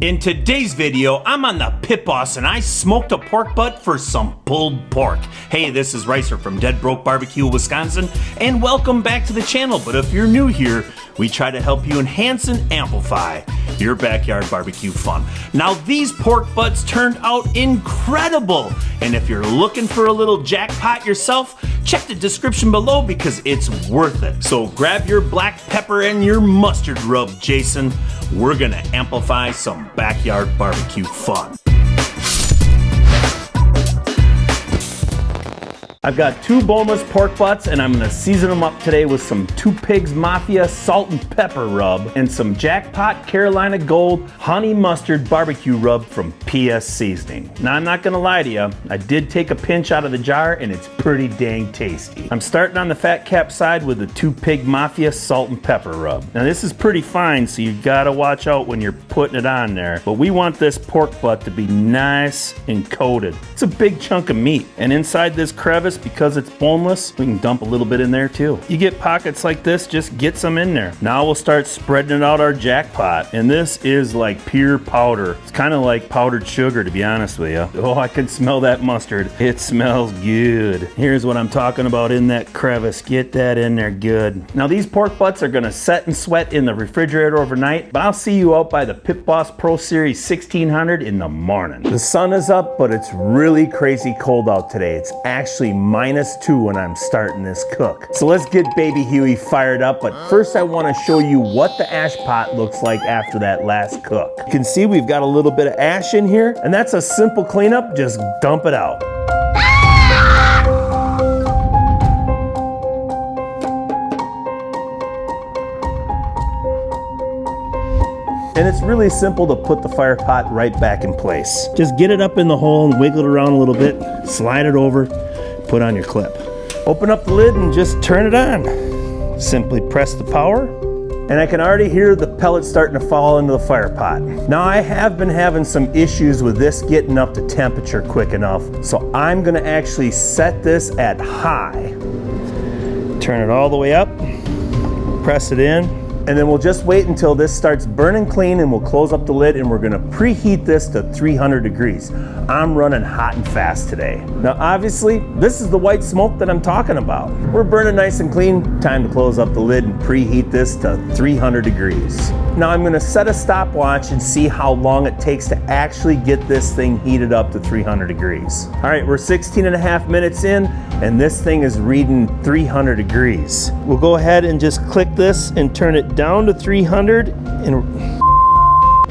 In today's video, I'm on the Pit Boss and I smoked a pork butt for some pulled pork. Hey, this is Ricer from Dead Broke Barbecue, Wisconsin, and welcome back to the channel. But if you're new here, we try to help you enhance and amplify your backyard barbecue fun. Now, these pork butts turned out incredible, and if you're looking for a little jackpot yourself, check the description below because it's worth it. So grab your black pepper and your mustard rub, Jason. We're gonna amplify some backyard barbecue fun. I've got two boneless pork butts and I'm gonna season them up today with some Two Pig Mafia Salt and Pepper rub and some Jackpot Carolina Gold Honey Mustard barbecue rub from PS Seasonings. Now, I'm not gonna lie to you, I did take a pinch out of the jar and it's pretty dang tasty. I'm starting on the fat cap side with the Two Pig Mafia Salt and Pepper rub. Now, this is pretty fine, so you gotta watch out when you're putting it on there. But we want this pork butt to be nice and coated. It's a big chunk of meat, and inside this crevice, because it's boneless, we can dump a little bit in there too. You get pockets like this, just get some in there. Now we'll start spreading it out our jackpot, and this is like pure powder. It's kind of like powdered sugar, to be honest with you. Oh, I can smell that mustard. It smells good. Here's what I'm talking about in that crevice. Get that in there good. Now, these pork butts are gonna set and sweat in the refrigerator overnight, but I'll see you out by the Pit Boss Pro Series 1600 in the morning. The sun is up, but it's really crazy cold out today. It's actually -2 when I'm starting this cook. So let's get Baby Huey fired up, but first I want to show you what the ash pot looks like after that last cook. You can see we've got a little bit of ash in here, and that's a simple cleanup. Just dump it out. And it's really simple to put the fire pot right back in place. Just get it up in the hole and wiggle it around a little bit, slide it over, put on your clip. Open up the lid and just turn it on. Simply press the power, and I can already hear the pellets starting to fall into the fire pot. Now, I have been having some issues with this getting up to temperature quick enough, so I'm gonna actually set this at high. Turn it all the way up, press it in, and then we'll just wait until this starts burning clean, and we'll close up the lid, and we're gonna preheat this to 300 degrees. I'm running hot and fast today. Now, obviously, this is the white smoke that I'm talking about. We're burning nice and clean. Time to close up the lid and preheat this to 300 degrees. Now, I'm gonna set a stopwatch and see how long it takes to actually get this thing heated up to 300 degrees. All right, we're 16 and a half minutes in, and this thing is reading 300 degrees. We'll go ahead and just click this and turn it down to 300, and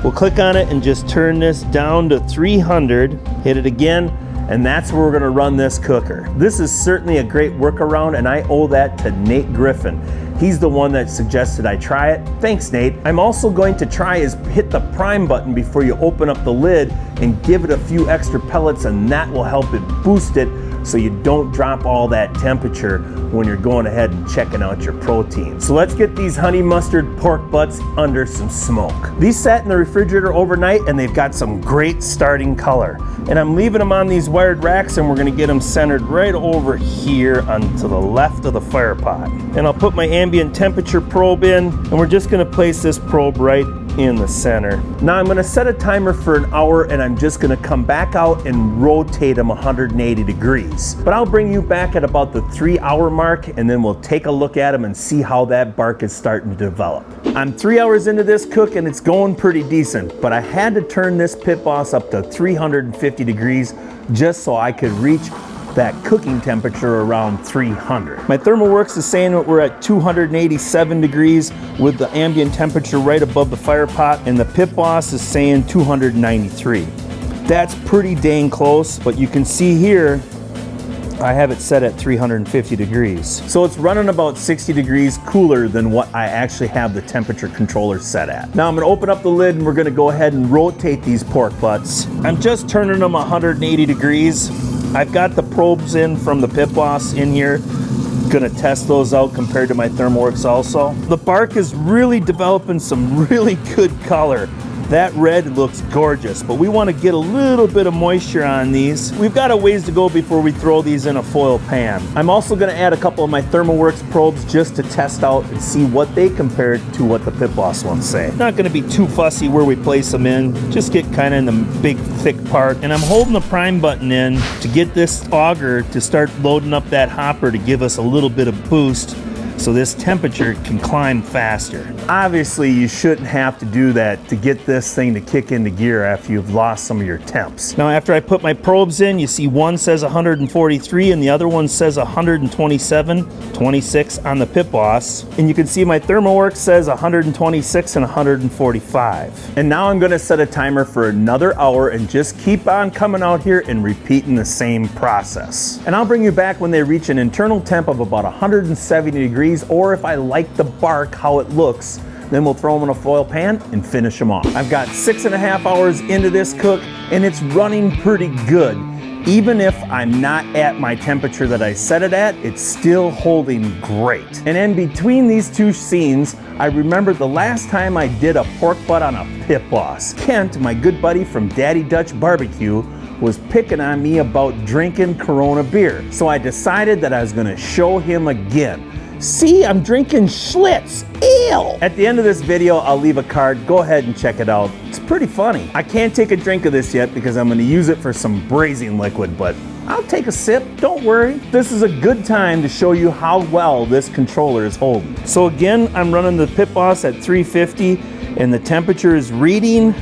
we'll click on it and just turn this down to 300, hit it again, and that's where we're gonna run this cooker. This is certainly a great workaround, and I owe that to Nate Griffin. He's the one that suggested I try it. Thanks, Nate. I'm also going to try is hit the prime button before you open up the lid and give it a few extra pellets, and that will help it boost it so you don't drop all that temperature when you're going ahead and checking out your protein. So let's get these honey mustard pork butts under some smoke. These sat in the refrigerator overnight, and they've got some great starting color. And I'm leaving them on these wired racks, and we're gonna get them centered right over here onto the left of the fire pot. And I'll put my ambient temperature probe in, and we're just gonna place this probe right in the center. Now, I'm gonna set a timer for an hour, and I'm just gonna come back out and rotate them 180 degrees. But I'll bring you back at about the 3-hour mark, and then we'll take a look at them and see how that bark is starting to develop. I'm 3 hours into this cook, and it's going pretty decent, but I had to turn this Pit Boss up to 350 degrees just so I could reach that cooking temperature around 300. My ThermoWorks is saying that we're at 287 degrees with the ambient temperature right above the fire pot, and the Pit Boss is saying 293. That's pretty dang close, but you can see here I have it set at 350 degrees. So it's running about 60 degrees cooler than what I actually have the temperature controller set at. Now I'm gonna open up the lid, and we're gonna go ahead and rotate these pork butts. I'm just turning them 180 degrees. I've got the probes in from the Pit Boss in here. Gonna test those out compared to my ThermoWorks also. The bark is really developing some really good color. That red looks gorgeous, but we want to get a little bit of moisture on these. We've got a ways to go before we throw these in a foil pan. I'm also going to add a couple of my ThermoWorks probes just to test out and see what they compare to what the Pit Boss ones say. Not going to be too fussy where we place them in, just get kind of in the big thick part. And I'm holding the prime button in to get this auger to start loading up that hopper to give us a little bit of boost so this temperature can climb faster. Obviously, you shouldn't have to do that to get this thing to kick into gear after you've lost some of your temps. Now, after I put my probes in, you see one says 143 and the other one says 127, 26 on the Pit Boss. And you can see my ThermoWorks says 126 and 145. And now I'm gonna set a timer for another hour and just keep on coming out here and repeating the same process. And I'll bring you back when they reach an internal temp of about 170 degrees, or if I like the bark, how it looks, then we'll throw them in a foil pan and finish them off. I've got 6.5 hours into this cook and it's running pretty good. Even if I'm not at my temperature that I set it at, it's still holding great. And in between these two scenes, I remember the last time I did a pork butt on a Pit Boss. Kent, my good buddy from Daddy Dutch Barbecue, was picking on me about drinking Corona beer. So I decided that I was gonna show him again. See, I'm drinking Schlitz ale. At the end of this video, I'll leave a card. Go ahead and check it out. It's pretty funny. I can't take a drink of this yet because I'm gonna use it for some braising liquid, but I'll take a sip, don't worry. This is a good time to show you how well this controller is holding. So again, I'm running the Pit Boss at 350 and the temperature is reading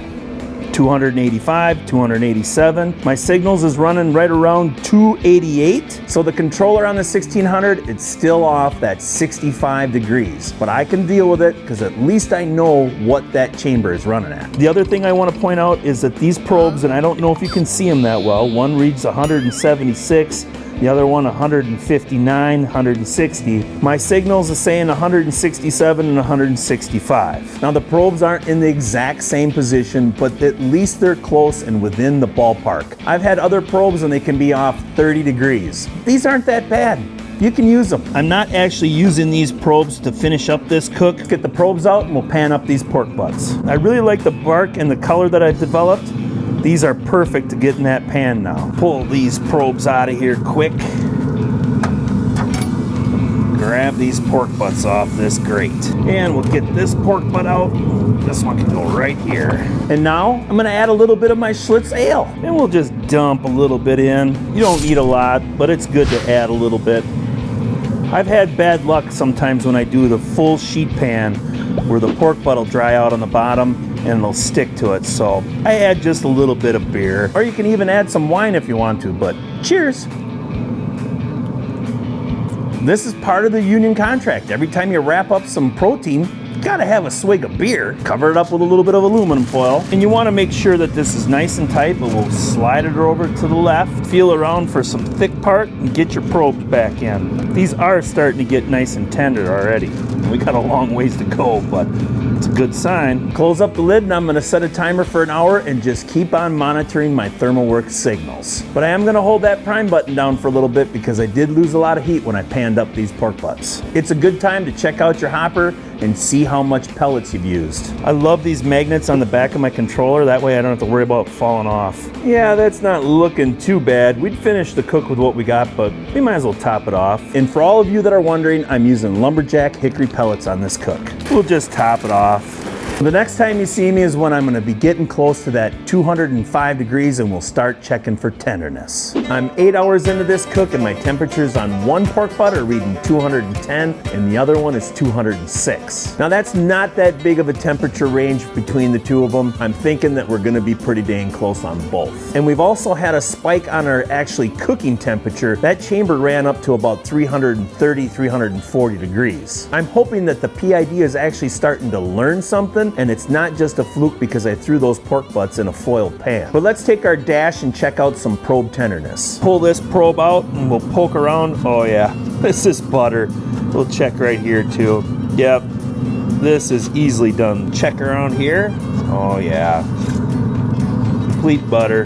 285, 287. My signals is running right around 288. So the controller on the 1600, it's still off that 65 degrees, but I can deal with it because at least I know what that chamber is running at. The other thing I want to point out is that these probes, and I don't know if you can see them that well, one reads 176, the other one 159, 160. My signals are saying 167 and 165. Now the probes aren't in the exact same position, but at least they're close and within the ballpark. I've had other probes and they can be off 30 degrees. These aren't that bad. You can use them. I'm not actually using these probes to finish up this cook. Get the probes out and we'll pan up these pork butts. I really like the bark and the color that I've developed. These are perfect to get in that pan now. Pull these probes out of here quick. Grab these pork butts off this grate. And we'll get this pork butt out. This one can go right here. And now I'm gonna add a little bit of my Schlitz ale. And we'll just dump a little bit in. You don't need a lot, but it's good to add a little bit. I've had bad luck sometimes when I do the full sheet pan where the pork butt will dry out on the bottom and it'll stick to it. So I add just a little bit of beer, or you can even add some wine if you want to, but cheers. This is part of the union contract. Every time you wrap up some protein, you gotta have a swig of beer. Cover it up with a little bit of aluminum foil. And you wanna make sure that this is nice and tight, but we'll slide it over to the left, feel around for some thick part, and get your probes back in. These are starting to get nice and tender already. We got a long ways to go, but it's a good sign. Close up the lid and I'm gonna set a timer for an hour and just keep on monitoring my ThermoWorks signals. But I am gonna hold that prime button down for a little bit because I did lose a lot of heat when I panned up these pork butts. It's a good time to check out your hopper and see how much pellets you've used. I love these magnets on the back of my controller. That way I don't have to worry about falling off. Yeah, that's not looking too bad. We'd finish the cook with what we got, but we might as well top it off. And for all of you that are wondering, I'm using lumberjack hickory pellets on this cook. We'll just top it off. The next time you see me is when I'm gonna be getting close to that 205 degrees and we'll start checking for tenderness. I'm 8 hours into this cook and my temperatures on one pork butt are reading 210 and the other one is 206. Now that's not that big of a temperature range between the two of them. I'm thinking that we're gonna be pretty dang close on both. And we've also had a spike on our actually cooking temperature. That chamber ran up to about 330, 340 degrees. I'm hoping that the PID is actually starting to learn something and it's not just a fluke because I threw those pork butts in a foil pan. But let's take our dash and check out some probe tenderness. Pull this probe out and we'll poke around. Oh yeah, this is butter. We'll check right here too. Yep, this is easily done. Check around here. Oh yeah, complete butter.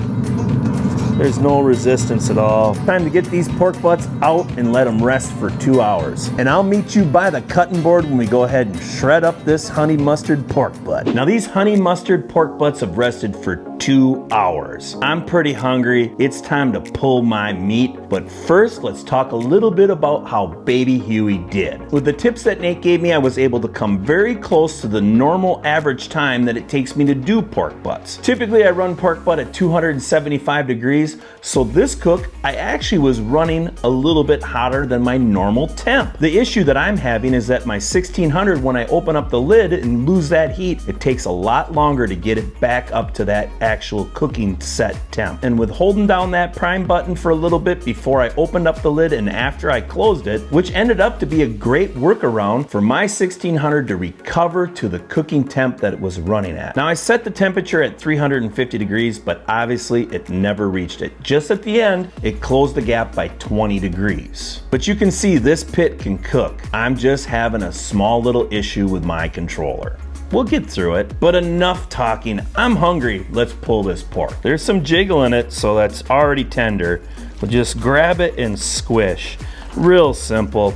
There's no resistance at all. Time to get these pork butts out and let them rest for 2 hours. And I'll meet you by the cutting board when we go ahead and shred up this honey mustard pork butt. Now these honey mustard pork butts have rested for 2 hours. I'm pretty hungry. It's time to pull my meat. But first, let's talk a little bit about how baby Huey did. With the tips that Nate gave me, I was able to come very close to the normal average time that it takes me to do pork butts. Typically, I run pork butt at 275 degrees, so this cook, I actually was running a little bit hotter than my normal temp. The issue that I'm having is that my 1600, when I open up the lid and lose that heat, it takes a lot longer to get it back up to that actual cooking set temp. And with holding down that prime button for a little bit before I opened up the lid and after I closed it, which ended up to be a great workaround for my 1600 to recover to the cooking temp that it was running at. Now I set the temperature at 350 degrees, but obviously it never reached it. Just at the end, it closed the gap by 20 degrees. But you can see this pit can cook. I'm just having a small little issue with my controller. We'll get through it, but enough talking. I'm hungry. Let's pull this pork. There's some jiggle in it, so that's already tender. We'll just grab it and squish. Real simple.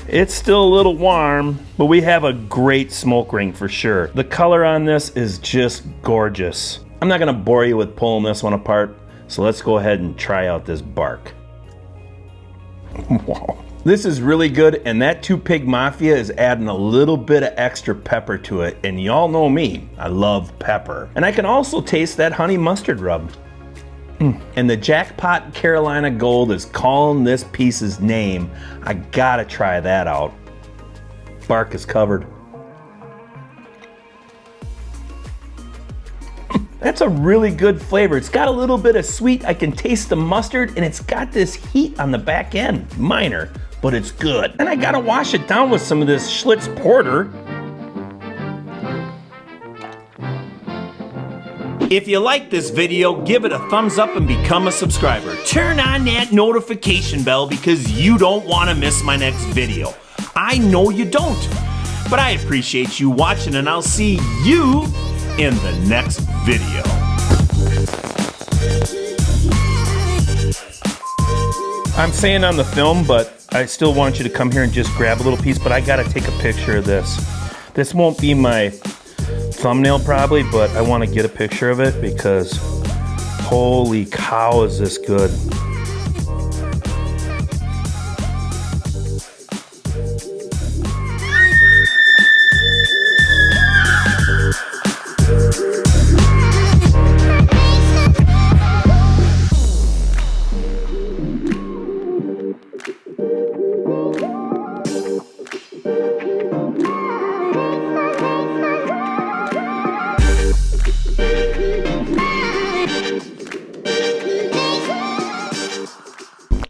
It's still a little warm, but we have a great smoke ring for sure. The color on this is just gorgeous. I'm not gonna bore you with pulling this one apart, so let's go ahead and try out this bark. Wow. This is really good, and that Two Pig Mafia is adding a little bit of extra pepper to it, and y'all know me, I love pepper. And I can also taste that honey mustard rub. And the Jackpot Carolina Gold is calling this piece's name. I gotta try that out. Bark is covered. That's a really good flavor. It's got a little bit of sweet. I can taste the mustard, and it's got this heat on the back end. Minor, but it's good. And I gotta wash it down with some of this Schlitz Porter. If you like this video, give it a thumbs up and become a subscriber. Turn on that notification bell because you don't want to miss my next video. I know you don't, but I appreciate you watching, and I'll see you in the next video. I'm saying on the film, but I still want you to come here and just grab a little piece, but I gotta take a picture of this. This won't be my thumbnail probably, but I want to get a picture of it because holy cow is this good.